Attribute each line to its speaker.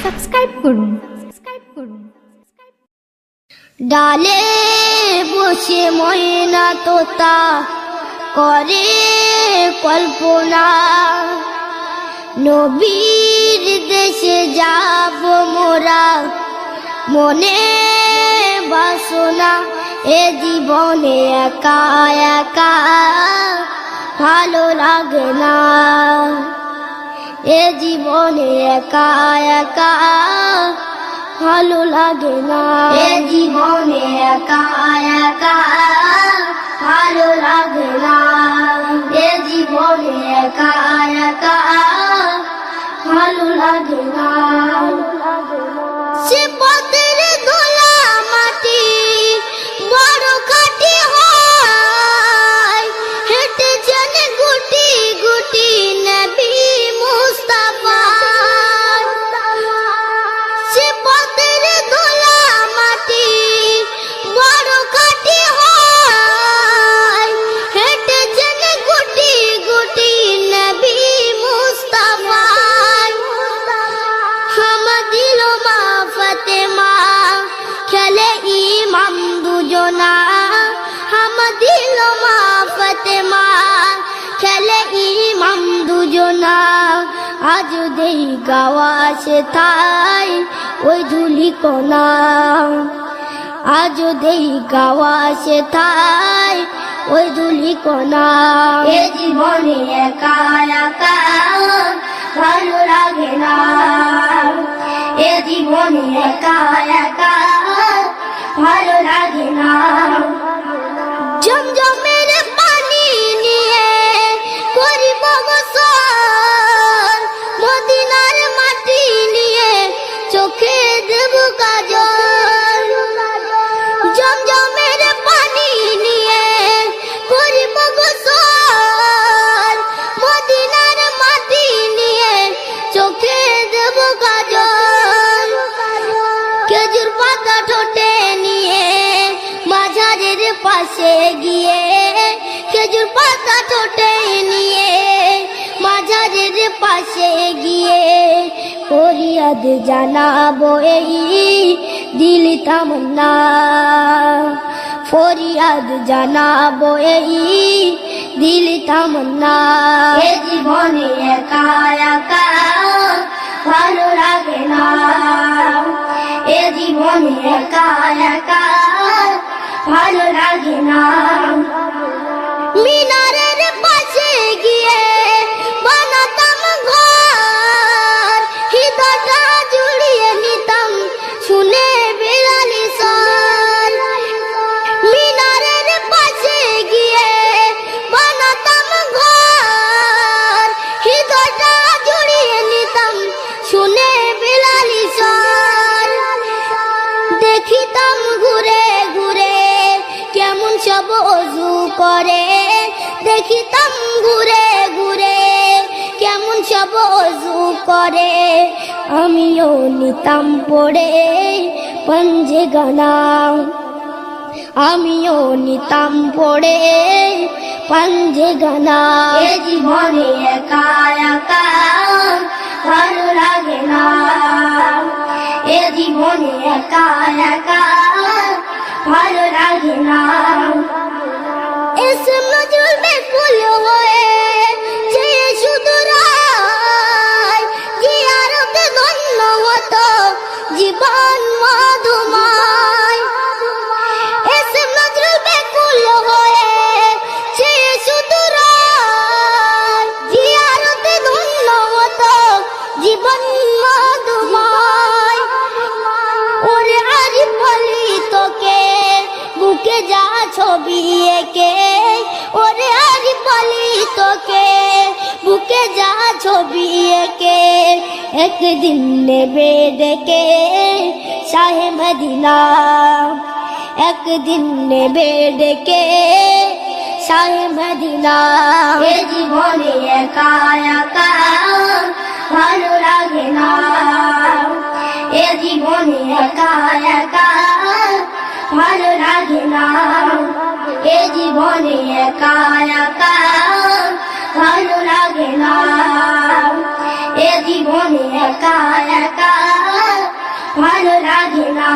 Speaker 1: Subscribe করুন। ডালে বসে ময়না তোতা করে কল্পনা, নবীর দেশে যাব মোরা মনে বাসনা। এ জীবনে একা একা ভালো লাগে না, এ জীবনে একা একা ভালো লাগে না, এ জীবনে একা একা ভালো লাগে না, এ জীবনে একা একা ভালো লাগে না। সে পথের দোলা মাটি বড় খাটি হয়, হেঁটেছেন গুটি গুটি নবী মুস্তাফা। সে পথের দোলা মাটি বড় খাটি হয়, হেঁটেছেন গুটি গুটি নবী মুস্তাফা। হামাদিল মা ফাতেমা খেলে ইমাম দুজনা, হামাদিল মা ফাতেমা খেলে ইমাম দুজনা। আজ দেই গাওয়া সে থাই ওই ধুলি কোনা, আজ দেই গাওয়া সে থাই ওই ধুলি কোনা। এ জীবনে একা একা ভালো লাগে না, এ জীবনে একা একা ভালো লাগে না। জমজমের পানি নিয়ে করিব গোসল, মদিনার মাটি নিয়ে চোখে দেব কাজল। জমজমের পানি নিয়ে করিব গোসল, মদিনার মাটি নিয়ে চোখে দেব কাজল। খেজুর পাতা ঠোঁটে নিয়ে মাঝারের পাশে গিয়ে, খেজুর পাতা ঠোঁটে নিয়ে মাঝারের পাশে গিয়ে ফরিয়াদ জানাবো এই দিল তামান্না, ফরিয়াদ জানাবো এই দিল তামান্না। এ জীবনে একা একা ভালো লাগে না, এ জীবনে একা একা ভালো লাগে না। মিনারের পাশে গিয়ে বানাতাম ঘর, হৃদয়টা জুড়িয়ে নিতাম শুনে বেড়ালি স্বর। মিনারের পাশে গিয়ে বানাতাম ঘর, হৃদয়টা জুড়িয়ে নিতাম শুনে বেড়ালি স্বর। দেখিতাম ঘুরে ঘুরে কেমন সব অজু করে, দেখিতাম ঘুরে ঘুরে কেমন সব অজু করে। আমিও নিতাম পড়ে পঞ্জে গানা, আমিও নিতাম পড়ে পঞ্জে গানা। এ জীবনে একা একা ভালো লাগে না, এ জীবনে একা একা ভালো লাগে না। এসে নজরুল বেকুল হয়ে যে শুধু রায়, জিয়ারতে ধন্য হতো জীবন মধুময়। এসে নজরুল বেকুল হয়ে যে শুধু রায়, জিয়ারতে ধন্য হতো জীবন মধুময়। ওরে আরি বলি তোকে বুকে যা ছবি এঁকে, ওরে আরি বলি তোকে বুকে যা ছবি এঁকে। একদিন নেবে ডেকে শাহে মদিনা, একদিন নেবে ডেকে শাহে মদিনা। এ জীবনে একা একা ভালো লাগে না, এ জীবনে একা একা ভালো লাগে না, এ জীবনে একা একা ভালো লাগে না, এ জীবনে একা একা লাগে না